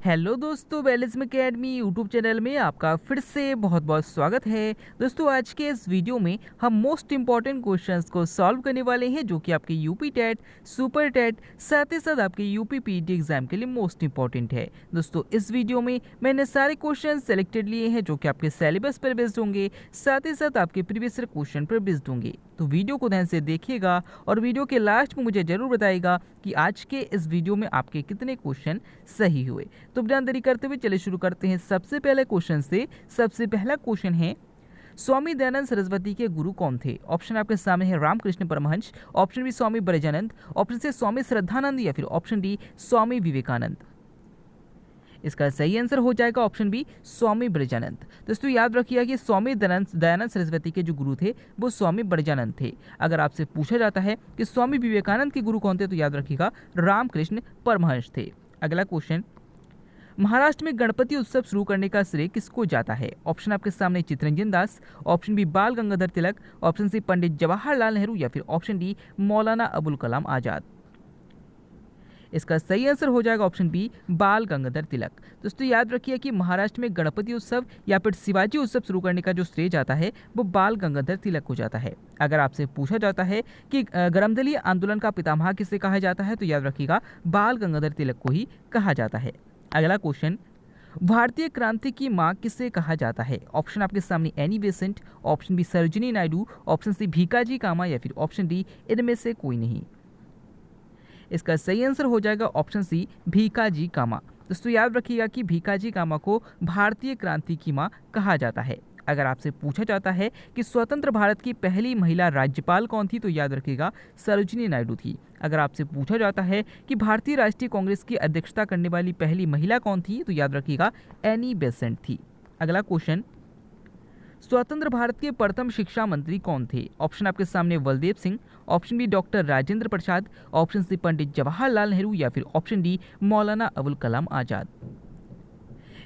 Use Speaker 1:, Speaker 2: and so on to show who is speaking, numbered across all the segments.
Speaker 1: Hello दोस्तों, बैलिज्म academy YouTube channel में आपका फिर से बहुत बहुत स्वागत है। दोस्तों, आज के इस वीडियो में हम मोस्ट इंपॉर्टेंट क्वेश्चंस को सॉल्व करने वाले हैं जो कि आपके यूपी टेट, सुपर टेट, साथ ही साथ आपके यूपी पीटी एग्जाम के लिए मोस्ट इंपॉर्टेंट है। दोस्तों, इस वीडियो में मैंने सारे क्वेश्चन सेलेक्टेड लिए हैं जो कि आपके सिलेबस पर बेस्ड होंगे, साथ ही साथ आपके प्रीवियस क्वेश्चन पर बेस्ड होंगे। तो वीडियो को ध्यान से देखिएगा और वीडियो के लास्ट में मुझे जरूर बताइएगा कि आज के इस वीडियो में आपके कितने क्वेश्चन सही हुए। तो बिना देरी करते हुए चलिए शुरू करते हैं सबसे पहले क्वेश्चन से। सबसे पहला क्वेश्चन है, स्वामी दयानंद सरस्वती के गुरु कौन थे? ऑप्शन आपके सामने है रामकृष्ण परमहंस, ऑप्शन बी स्वामी ब्रजानंद, ऑप्शन सी स्वामी श्रद्धानंद या फिर ऑप्शन डी स्वामी विवेकानंद। इसका सही आंसर हो जाएगा ऑप्शन बी स्वामी ब्रजानंद। दोस्तों, याद रखिएगा कि स्वामी दयानंद सरस्वती के जो गुरु थे वो स्वामी ब्रजानंद थे। अगर आपसे पूछा जाता है कि स्वामी विवेकानंद के गुरु कौन थे तो याद रखिएगा रामकृष्ण परमहंस थे। अगला क्वेश्चन, महाराष्ट्र में गणपति उत्सव शुरू करने का श्रेय किसको जाता है? ऑप्शन आपके सामने चित्तरंजन दास, ऑप्शन बी बाल गंगाधर तिलक, ऑप्शन सी पंडित जवाहरलाल नेहरू या फिर ऑप्शन डी मौलाना अबुल कलाम आजाद। इसका सही आंसर हो जाएगा ऑप्शन बी बाल गंगाधर तिलक। दोस्तों, याद रखिए कि महाराष्ट्र में गणपति उत्सव या फिर शिवाजी उत्सव शुरू करने का जो श्रेय जाता है वो बाल गंगाधर तिलक को जाता है। अगर आपसे पूछा जाता है कि गर्मदलीय आंदोलन का पितामह किसे कहा जाता है तो याद रखिएगा बाल गंगाधर तिलक को ही कहा जाता है। अगला क्वेश्चन, भारतीय क्रांति की मां किसे कहा जाता है? ऑप्शन आपके सामने Annie Besant, option B Sarojini Naidu, option C Bhikaji Cama या फिर ऑप्शन डी इनमें से कोई नहीं। इसका सही आंसर हो जाएगा ऑप्शन सी भीकाजी कामा। दोस्तों, याद रखिएगा कि भीकाजी कामा को भारतीय क्रांति की मां कहा जाता है। अगर आपसे पूछा जाता है कि स्वतंत्र भारत की पहली महिला राज्यपाल कौन थी तो याद रखिएगा सरोजिनी नायडू थी। अगर आपसे पूछा जाता है कि भारतीय राष्ट्रीय कांग्रेस की अध्यक्षता करने वाली पहली महिला कौन थी तो याद रखिएगा एनी बेसेंट थी। अगला क्वेश्चन, स्वतंत्र भारत के प्रथम शिक्षा मंत्री कौन थे? ऑप्शन आपके सामने Baldev Singh, option B doctor Rajendra Prasad, option C Pandit Jawaharlal Nehru या फिर ऑप्शन डी मौलाना अबुल कलाम आजाद।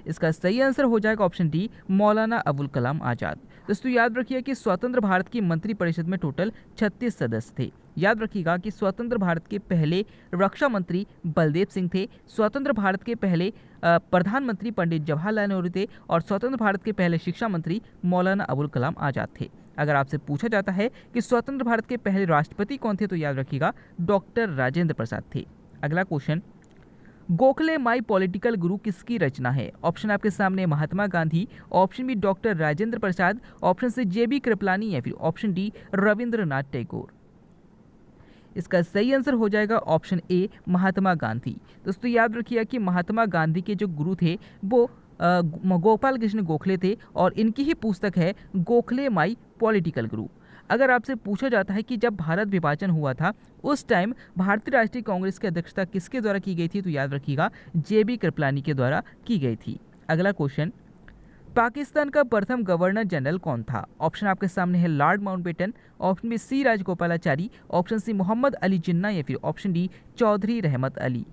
Speaker 1: इसका सही आंसर हो जाएगा ऑप्शन डी मौलाना अबुल कलाम आजाद। दोस्तों, याद रखिए कि स्वतंत्र भारत की मंत्रिपरिषद में टोटल 36 सदस्य थे। याद रखिएगा कि स्वतंत्र भारत के पहले रक्षा मंत्री बलदेव सिंह थे, स्वतंत्र भारत के पहले प्रधानमंत्री पंडित जवाहरलाल नेहरू थे और स्वतंत्र भारत के पहले शिक्षा मंत्री मौलाना अबुल कलाम आजाद थे। अगर आपसे पूछा जाता है कि स्वतंत्र भारत के पहले राष्ट्रपति कौन थे तो याद रखिएगा डॉक्टर राजेंद्र प्रसाद थे। अगला क्वेश्चन, गोखले माई पॉलिटिकल गुरु किसकी रचना है? ऑप्शन आपके सामने Mahatma Gandhi, option B doctor Rajendra Prasad, option C JB Kripalani या फिर ऑप्शन डी रविंद्रनाथ टैगोर। इसका सही आंसर हो जाएगा ऑप्शन ए महात्मा गांधी। दोस्तों, याद रखिए कि महात्मा गांधी के जो गुरु थे वो गोपाल कृष्ण गोखले थे और इनकी ही पुस्तक है गोखले माई पॉलिटिकल गुरु। अगर आपसे पूछा जाता है कि जब भारत विभाजन हुआ था उस टाइम भारतीय राष्ट्रीय कांग्रेस की अध्यक्षता किसके द्वारा की गई थी तो याद रखिएगा जेबी कृपलानी के द्वारा की गई थी। अगला क्वेश्चन, पाकिस्तान का प्रथम गवर्नर जनरल कौन था? ऑप्शन आपके सामने है Lord Mountbatten, option B C Rajagopalachari, option C Mohammad Ali Jinnah या फिर ऑप्शन डी चौधरी रहमत अली।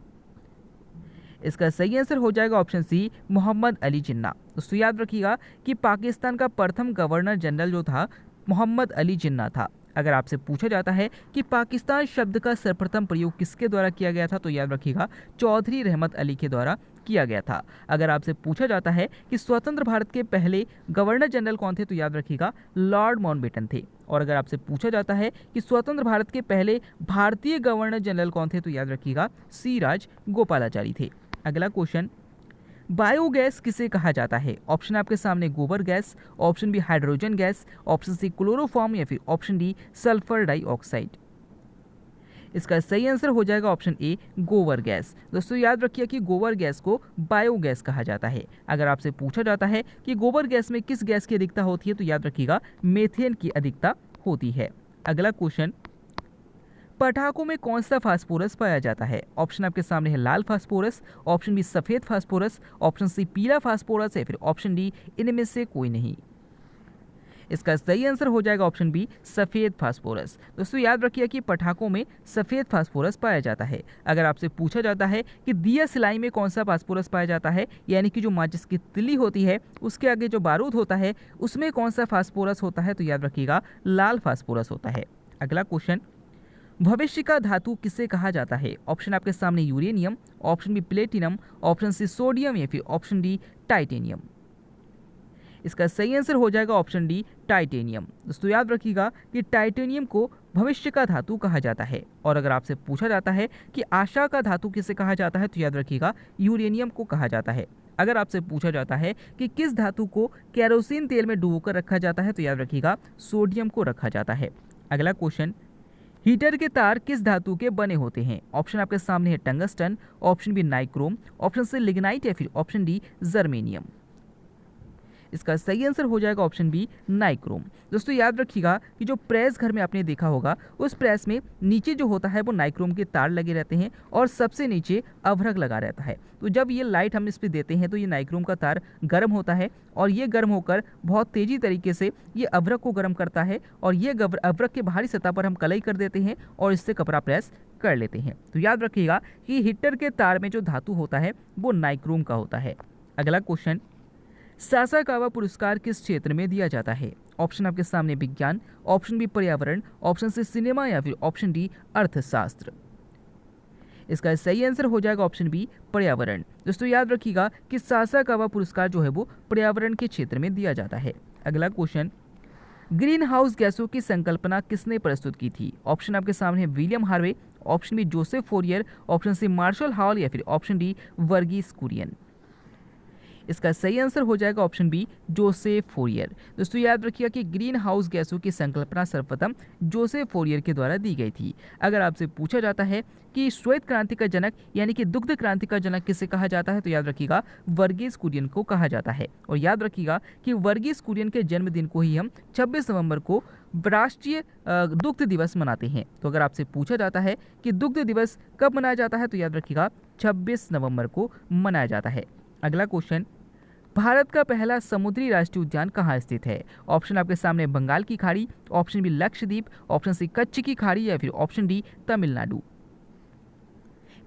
Speaker 1: इसका सही आंसर हो जाएगा ऑप्शन सी मोहम्मद अली जिन्ना। दोस्तों, याद रखिएगा कि पाकिस्तान का प्रथम गवर्नर जनरल जो था मोहम्मद अली जिन्ना था। अगर आपसे पूछा जाता है कि पाकिस्तान शब्द का सर्वप्रथम प्रयोग किसके द्वारा किया गया था तो याद रखिएगा चौधरी रहमत अली के द्वारा किया गया था। अगर आपसे पूछा जाता है कि स्वतंत्र भारत के पहले गवर्नर जनरल कौन थे तो याद रखिएगा लॉर्ड माउंटबेटन थे। और अगर आपसे पूछा जाता है कि स्वतंत्र भारत के पहले भारतीय गवर्नर जनरल कौन थे तो याद रखिएगा सी राजगोपालाचारी थे। अगला क्वेश्चन, बायोगैस किसे कहा जाता है? ऑप्शन आपके सामने gobar gas, option B hydrogen gas, option C chloroform या फिर ऑप्शन डी सल्फर डाइऑक्साइड। इसका सही आंसर हो जाएगा ऑप्शन ए गोबर गैस। दोस्तों, याद रखिए कि गोबर गैस को बायोगैस कहा जाता है। अगर आपसे पूछा जाता है कि गोबर गैस में किस गैस की अधिकता होती है तो याद रखिएगा मेथेन की अधिकता होती है। अगला क्वेश्चन, पटाखों में कौन सा फास्फोरस पाया जाता है? ऑप्शन आपके सामने है लाल फास्फोरस, ऑप्शन बी सफेद फास्फोरस, ऑप्शन सी पीला फास्फोरस या फिर ऑप्शन डी इनमें से कोई नहीं। इसका सही आंसर हो जाएगा ऑप्शन बी सफेद फास्फोरस। दोस्तों, याद रखिए कि पटाखों में सफेद फास्फोरस पाया जाता है। अगर आपसे पूछा जाता है कि दिया सिलाई में कौन सा फास्फोरस पाया जाता है, यानी कि जो माचिस की तिल्ली होती है उसके आगे जो बारूद होता है उसमें कौन सा फास्फोरस होता है तो याद रखिएगा लाल फास्फोरस होता है। अगला क्वेश्चन, भविष्य का धातु किसे कहा जाता है? ऑप्शन आपके सामने uranium, option B platinum, option C sodium या फिर ऑप्शन डी टाइटेनियम। इसका सही आंसर हो जाएगा ऑप्शन डी टाइटेनियम। दोस्तों याद रखिएगा कि टाइटेनियम को भविष्य का धातु कहा जाता है। और अगर आपसे पूछा जाता है कि आशा का धातु किसे कहा जाता है तो याद रखिएगा यूरेनियम को कहा जाता है। अगर आपसे पूछा जाता है कि किस धातु को केरोसिन तेल में डुबोकर रखा जाता है तो याद रखिएगा सोडियम को रखा जाता है। अगला क्वेश्चन, हीटर के तार किस धातु के बने होते हैं? ऑप्शन आपके सामने है tungsten, option B nichrome, option C lignite या फिर ऑप्शन डी जर्मेनियम। इसका सही आंसर हो जाएगा ऑप्शन बी नाइक्रोम। दोस्तों याद रखिएगा कि जो प्रेस घर में आपने देखा होगा उस प्रेस में नीचे जो होता है वो नाइक्रोम के तार लगे रहते हैं और सबसे नीचे अभ्रक लगा रहता है। तो जब ये लाइट हम इस पर देते हैं तो ये नाइक्रोम का तार गर्म होता है और ये गर्म होकर बहुत तेजी तरीके से ये अभ्रक को गर्म करता है और ये अभ्रक के बाहरी सतह पर हम कलई कर देते हैं और इससे कपड़ा प्रेस कर लेते हैं। तो याद रखिएगा कि हीटर के तार में जो धातु होता है वो नाइक्रोम का होता है। अगला क्वेश्चन, सासाकावा पुरस्कार किस क्षेत्र में दिया जाता है? ऑप्शन आपके सामने विज्ञान, ऑप्शन बी पर्यावरण, ऑप्शन सी सिनेमा या फिर ऑप्शन डी अर्थशास्त्र। इसका सही आंसर हो जाएगा ऑप्शन बी पर्यावरण। दोस्तों याद रखिएगा कि सासाकावा पुरस्कार जो है वो पर्यावरण के क्षेत्र में दिया जाता है। अगला क्वेश्चन, ग्रीन हाउस गैसों की संकल्पना किसने प्रस्तुत की थी? ऑप्शन आपके सामने William Harvey, option B Joseph Fourier, option C Marshall Hall या फिर ऑप्शन डी वर्गीस कुरियन। इसका सही आंसर हो जाएगा ऑप्शन बी जोसेफ फोरियर। दोस्तों याद रखिएगा कि ग्रीन हाउस गैसों की संकल्पना सर्वप्रथम जोसेफ फोरियर के द्वारा दी गई थी। अगर आपसे पूछा जाता है कि श्वेत क्रांति का जनक यानी कि दुग्ध क्रांति का जनक किसे कहा जाता है तो याद रखिएगा वर्गीस कुरियन को कहा जाता है। और याद रखिएगा कि वर्गीस कुरियन के जन्मदिन को ही हम 26 नवंबर को राष्ट्रीय दुग्ध दिवस मनाते हैं। तो अगर आपसे पूछा जाता है कि दुग्ध दिवस कब मनाया जाता है तो याद रखिएगा 26 नवंबर को मनाया जाता है। अगला क्वेश्चन, भारत का पहला समुद्री राष्ट्रीय उद्यान कहाँ स्थित है? ऑप्शन आपके सामने बंगाल की खाड़ी, option B Lakshadweep, option C Kutch की खाड़ी या फिर ऑप्शन डी तमिलनाडु।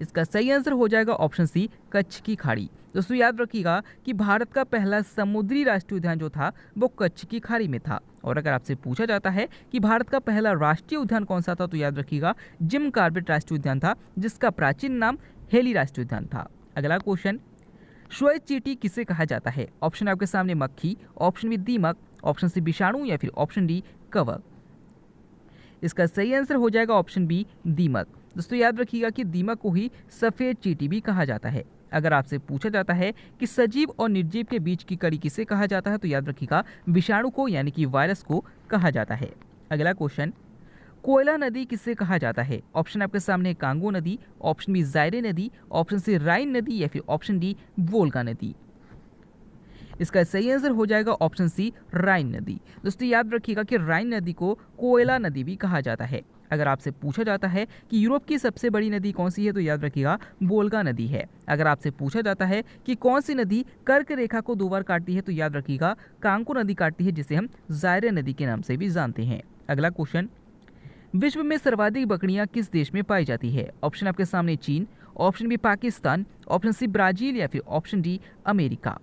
Speaker 1: इसका सही आंसर हो जाएगा ऑप्शन सी कच्छ की खाड़ी। दोस्तों याद रखिएगा कि भारत का पहला समुद्री राष्ट्रीय उद्यान जो था वो कच्छ की खाड़ी में था। और अगर आपसे पूछा जाता है कि भारत का पहला राष्ट्रीय उद्यान कौन सा था तो याद रखिएगा जिम कॉर्बेट राष्ट्रीय उद्यान था, जिसका प्राचीन नाम हेली राष्ट्रीय उद्यान था। अगला क्वेश्चन, श्वेत चींटी किसे कहा जाता है? ऑप्शन आपके सामने मक्खी, ऑप्शन बी दीमक, ऑप्शन सी विषाणु या फिर ऑप्शन डी कवक। इसका सही आंसर हो जाएगा ऑप्शन बी दीमक। दोस्तों याद रखिएगा कि दीमक को ही सफेद चींटी भी कहा जाता है। अगर आपसे पूछा जाता है कि सजीव और निर्जीव के बीच की कड़ी किसे कहा जाता है तो याद रखिएगा विषाणु को यानी कि वायरस को कहा जाता है। अगला क्वेश्चन, कोयला नदी किसे कहा जाता है? ऑप्शन आपके सामने कांगो नदी, ऑप्शन बी जायरे नदी, ऑप्शन सी राइन नदी या फिर ऑप्शन डी वोल्गा नदी। इसका सही आंसर हो जाएगा ऑप्शन सी राइन नदी। दोस्तों याद रखिएगा कि राइन नदी को कोयला नदी भी कहा जाता है। अगर आपसे पूछा जाता है कि यूरोप की सबसे बड़ी नदी कौन सी है तो याद रखिएगा वोल्गा नदी है। अगर आपसे पूछा जाता है कि कौन सी नदी कर्क रेखा को 2 बार काटती है तो याद रखिएगा कांगो नदी काटती है, जिसे हम जायरे नदी के नाम से भी जानते हैं। अगला क्वेश्चन, विश्व में सर्वाधिक बकरियां किस देश में पाई जाती है? ऑप्शन आपके सामने चीन, option B Pakistan, option C Brazil या फिर ऑप्शन डी अमेरिका।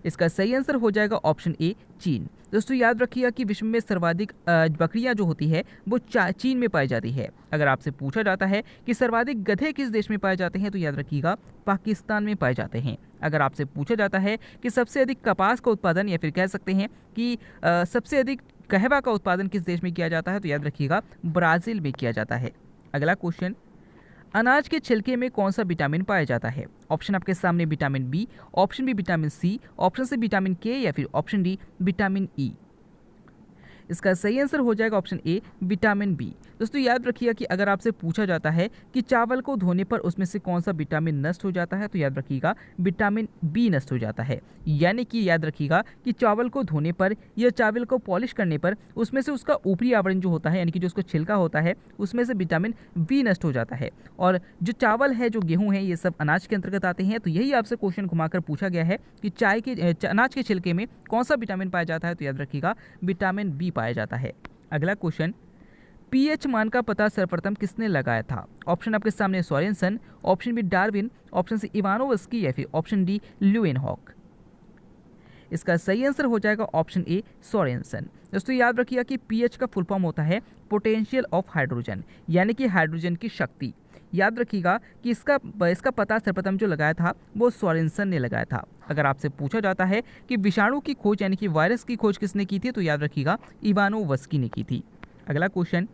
Speaker 1: इसका सही आंसर हो जाएगा ऑप्शन ए चीन। दोस्तों याद रखिएगा कि विश्व में सर्वाधिक बकरियां जो होती है वो चीन में पाई जाती है। अगर आपसे पूछा जाता है कि सर्वाधिक गधे किस देश में पाए जाते हैं तो याद रखिएगा पाकिस्तान में पाए जाते हैं। अगर आपसे पूछा जाता है कि सबसे अधिक कपास का उत्पादन या फिर कह सकते हैं कि सबसे अधिक कहवा का उत्पादन किस देश में किया जाता है तो याद रखिएगा ब्राजील में किया जाता है। अगला क्वेश्चन, अनाज के छिलके में कौन सा विटामिन पाया जाता है? ऑप्शन आपके सामने vitamin B, option B vitamin C, option C vitamin K या फिर ऑप्शन डी विटामिन ई। इसका सही आंसर हो जाएगा ऑप्शन ए विटामिन बी। दोस्तों याद रखिएगा कि अगर आपसे पूछा जाता है कि चावल को धोने पर उसमें से कौन सा विटामिन नष्ट हो जाता है तो याद रखिएगा विटामिन बी नष्ट हो जाता है। यानी कि याद रखिएगा कि चावल को धोने पर या चावल को पॉलिश करने पर उसमें से उसका ऊपरी आवरण जो होता है यानी कि जो उसका छिलका होता है उसमें से विटामिन बी नष्ट हो जाता है। और जो चावल है, जो गेहूँ है, ये सब अनाज के अंतर्गत आते हैं। तो यही आपसे क्वेश्चन घुमाकर पूछा गया है कि अनाज के छिलके में कौन सा विटामिन पाया जाता है तो याद रखिएगा विटामिन बी पाया जाता है। अगला क्वेश्चन, पीएच मान का पता सर्वप्रथम किसने लगाया था? ऑप्शन आपके सामने Sorensen, option B Darwin, option C Ivanovsky या फिर ऑप्शन डी ल्यूएनहॉक। इसका सही आंसर हो जाएगा ऑप्शन ए सोरेनसन। दोस्तों याद रखिएगा कि पीएच का फुल फॉर्म होता है पोटेंशियल ऑफ हाइड्रोजन, यानी कि हाइड्रोजन की शक्ति। याद रखिएगा कि इसका पता सर्वप्रथम जो लगाया था वो सोरेनसन ने लगाया था। अगर आपसे पूछा जाता है कि विषाणु की खोज यानी कि वायरस की खोज किसने की थी, तो याद रखिएगा इवानोवस्की ने की थी। अगला क्वेश्चन,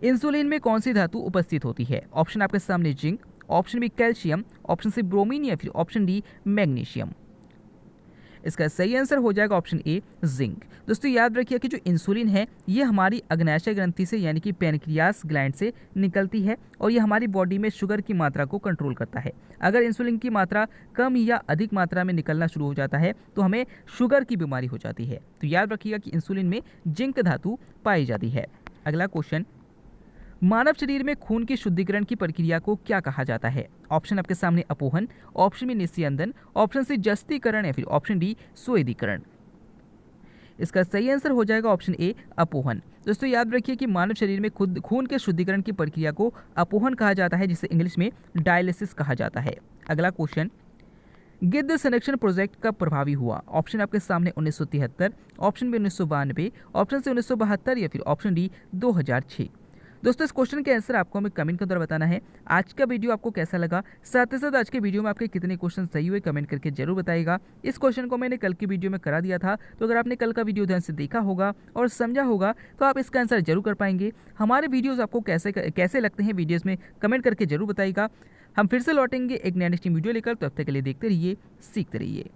Speaker 1: इंसुलिन में कौन सी धातु उपस्थित होती है? ऑप्शन आपके सामने zinc, option B calcium, option C bromine या फिर ऑप्शन डी मैग्नीशियम। इसका सही आंसर हो जाएगा ऑप्शन ए जिंक। दोस्तों याद रखिए कि जो इंसुलिन है ये हमारी अग्न्याशय ग्रंथि से यानी कि पैनक्रियास ग्लैंड से निकलती है और ये हमारी बॉडी में शुगर की मात्रा को कंट्रोल करता है। अगर इंसुलिन की मात्रा कम या अधिक मात्रा में निकलना शुरू हो जाता है तो हमें शुगर की बीमारी हो जाती है। तो याद रखिएगा कि इंसुलिन में जिंक धातु पाई जाती है। अगला क्वेश्चन, मानव शरीर में खून की शुद्धिकरण की प्रक्रिया को क्या कहा जाता है? ऑप्शन आपके सामने अपोहन, ऑप्शन बी निस्यंदन, ऑप्शन सी जस्तीकरण या फिर ऑप्शन डी स्वेदीकरण। इसका सही आंसर हो जाएगा ऑप्शन ए अपोहन। दोस्तों याद रखिए कि मानव शरीर में खून के शुद्धिकरण की प्रक्रिया को अपोहन कहा जाता है, जिसे इंग्लिश में डायलिसिस कहा जाता है। अगला क्वेश्चन, गिद्ध संरक्षण प्रोजेक्ट कब प्रभावी हुआ? ऑप्शन आपके सामने 1973, ऑप्शन बी 1992, ऑप्शन सी 1972 या फिर ऑप्शन डी 2006। दोस्तों इस क्वेश्चन के आंसर आपको हमें कमेंट के द्वारा बताना है। आज का वीडियो आपको कैसा लगा, साथ ही साथ आज के वीडियो में आपके कितने क्वेश्चन सही हुए कमेंट करके जरूर बताइएगा। इस क्वेश्चन को मैंने कल की वीडियो में करा दिया था, तो अगर आपने कल का वीडियो ध्यान से देखा होगा और समझा होगा तो आप इसका आंसर जरूर कर पाएंगे। हमारे वीडियोज़ आपको कैसे लगते हैं वीडियोज़ में कमेंट करके जरूर बताइएगा। हम फिर से लौटेंगे एक नया नेक्स्ट वीडियो लेकर, तब तक के लिए देखते रहिए, सीखते रहिए।